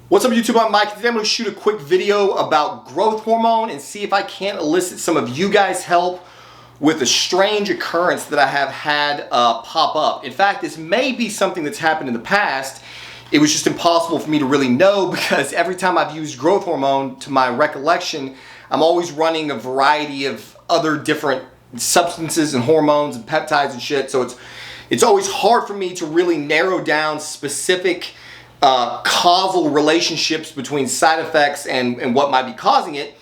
What's up YouTube, I'm Mike. Today I'm going to shoot a quick video about growth hormone and see if I can't elicit some of you guys' help with a strange occurrence that I have had pop up. In fact, this may be something that's happened in the past. It was just impossible for me to really know because every time I've used growth hormone, to my recollection, I'm always running a variety of other different substances and hormones and peptides and shit. So it's always hard for me to really narrow down specific causal relationships between side effects and what might be causing it,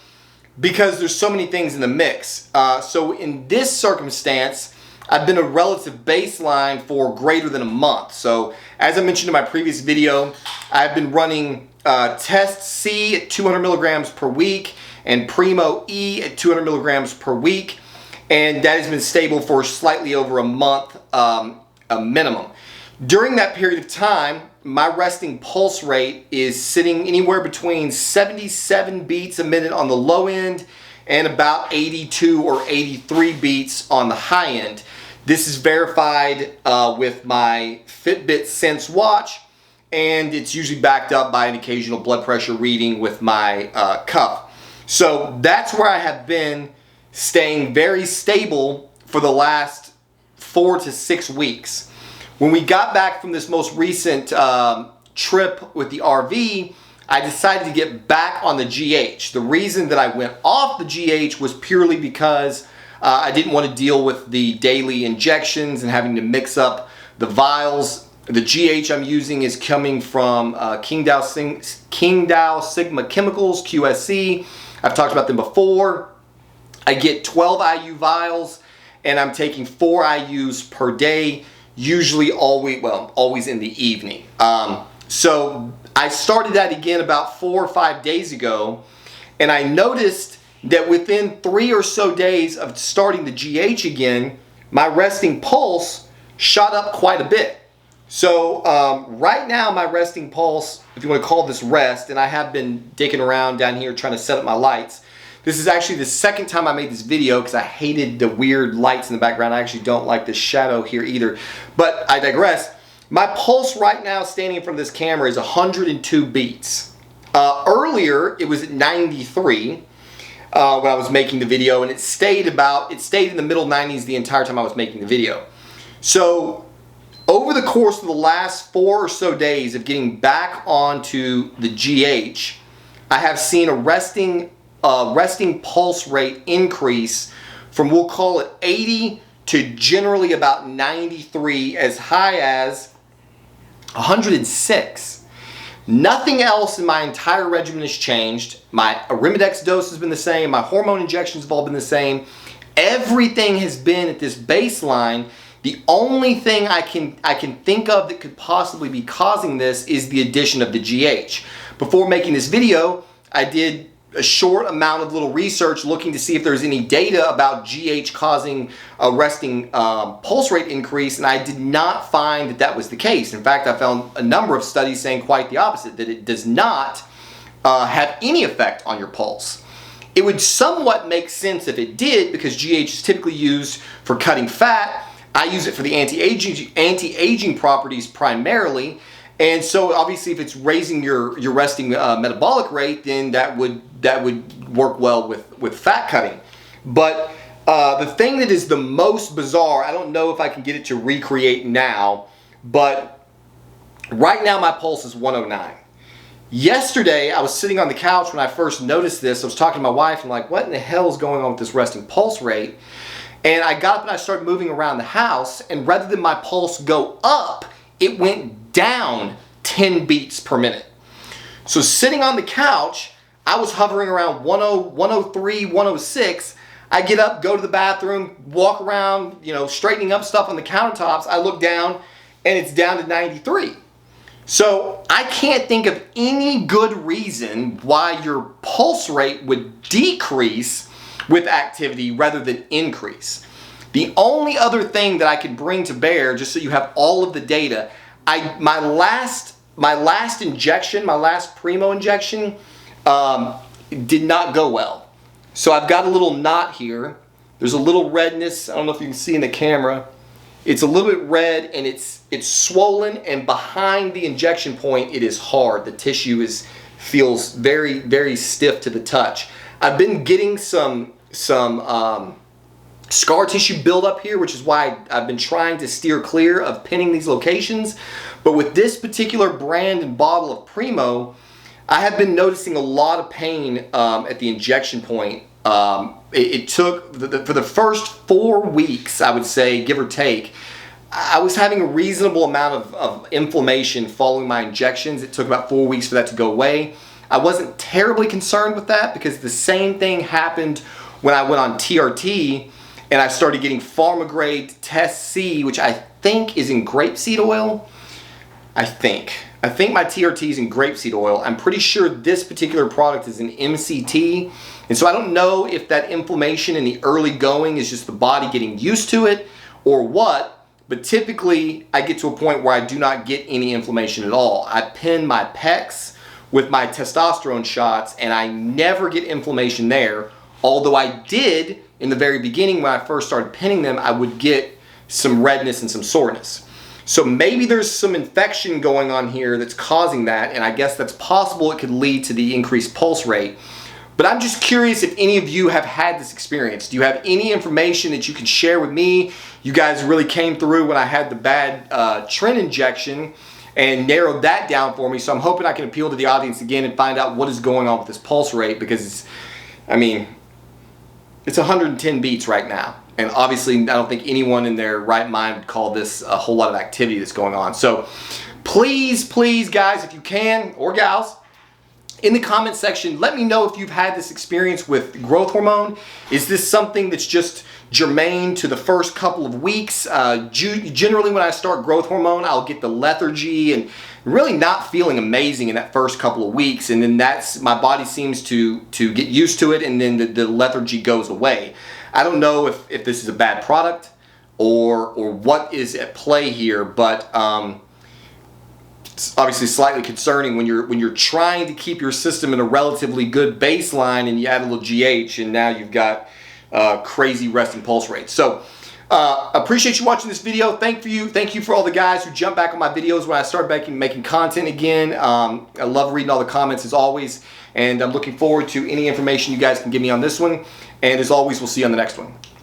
because there's so many things in the mix. So in this circumstance, I've been a relative baseline for greater than a month. So as I mentioned in my previous video, I've been running Test C at 200 milligrams per week and Primo E at 200 milligrams per week, and that has been stable for slightly over a month, a minimum. During that period of time, my resting pulse rate is sitting anywhere between 77 beats a minute on the low end and about 82 or 83 beats on the high end. This is verified with my Fitbit Sense watch, and it's usually backed up by an occasional blood pressure reading with my cuff. So that's where I have been staying very stable for the last 4 to 6 weeks. When we got back from this most recent trip with the RV, I decided to get back on the GH. The reason that I went off the GH was purely because I didn't want to deal with the daily injections and having to mix up the vials. The GH I'm using is coming from Qingdao Sigma Chemicals, QSC. I've talked about them before. I get 12 IU vials, and I'm taking 4 IUs per day. Usually always in the evening. So I started that again about 4 or 5 days ago, and I noticed that within 3 or so days of starting the GH again, my resting pulse shot up quite a bit. So right now my resting pulse, if you want to call this rest, and I have been dicking around down here trying to set up my lights. This is actually the second time I made this video because I hated the weird lights in the background. I actually don't like this shadow here either. But I digress. My pulse right now standing in front of this camera is 102 beats. Earlier it was at 93 when I was making the video, and it stayed in the middle 90s the entire time I was making the video. So over the course of the last 4 or so days of getting back onto the GH, I have seen a resting pulse rate increase from, we'll call it 80 to generally about 93, as high as 106. Nothing else in my entire regimen has changed. My Arimidex dose has been the same. My hormone injections have all been the same. Everything has been at this baseline. The only thing I can think of that could possibly be causing this is the addition of the GH. Before making this video, I did a short amount of little research looking to see if there's any data about GH causing a resting pulse rate increase, and I did not find that that was the case. In fact, I found a number of studies saying quite the opposite, that it does not have any effect on your pulse. It would somewhat make sense if it did, because GH is typically used for cutting fat. I use it for the anti-aging properties primarily. And so obviously if it's raising your resting metabolic rate, then that would work well with fat cutting. But the thing that is the most bizarre, I don't know if I can get it to recreate now, but right now my pulse is 109. Yesterday I was sitting on the couch when I first noticed this. I was talking to my wife and like, what in the hell is going on with this resting pulse rate? And I got up and I started moving around the house, and rather than my pulse go up, it went down 10 beats per minute. So sitting on the couch, I was hovering around 103, 106. I get up, go to the bathroom, walk around, straightening up stuff on the countertops. I look down and it's down to 93. So I can't think of any good reason why your pulse rate would decrease with activity rather than increase. The only other thing that I could bring to bear, just so you have all of the data, my last injection, my last Primo injection, did not go well. So I've got a little knot here. There's a little redness. I don't know if you can see in the camera. It's a little bit red, and it's swollen, and behind the injection point it is hard. The tissue feels very, very stiff to the touch. I've been getting some scar tissue buildup here, which is why I've been trying to steer clear of pinning these locations. But with this particular brand and bottle of Primo, I have been noticing a lot of pain at the injection point. It took, for the first 4 weeks, I would say, give or take, I was having a reasonable amount of inflammation following my injections. It took about 4 weeks for that to go away. I wasn't terribly concerned with that because the same thing happened when I went on TRT and I started getting pharma grade test C, which I think is in grapeseed oil. I think my TRT is in grapeseed oil. I'm pretty sure this particular product is an MCT. And so I don't know if that inflammation in the early going is just the body getting used to it or what, but typically I get to a point where I do not get any inflammation at all. I pin my pecs with my testosterone shots and I never get inflammation there. Although I did in the very beginning when I first started pinning them, I would get some redness and some soreness. So maybe there's some infection going on here that's causing that, and I guess that's possible it could lead to the increased pulse rate. But I'm just curious if any of you have had this experience. Do you have any information that you can share with me? You guys really came through when I had the bad Trin injection and narrowed that down for me. So I'm hoping I can appeal to the audience again and find out what is going on with this pulse rate, because it's 110 beats right now. And obviously, I don't think anyone in their right mind would call this a whole lot of activity that's going on. So please, please, guys, if you can, or gals, in the comment section, let me know if you've had this experience with growth hormone. Is this something that's just germane to the first couple of weeks? Generally, when I start growth hormone, I'll get the lethargy and really not feeling amazing in that first couple of weeks. And then my body seems to get used to it, and then the lethargy goes away. I don't know if this is a bad product or what is at play here, but it's obviously slightly concerning when you're trying to keep your system in a relatively good baseline and you add a little GH and now you've got crazy resting pulse rates. So appreciate you watching this video. Thank you for all the guys who jump back on my videos when I start making content again. I love reading all the comments as always, and I'm looking forward to any information you guys can give me on this one. And as always, we'll see you on the next one.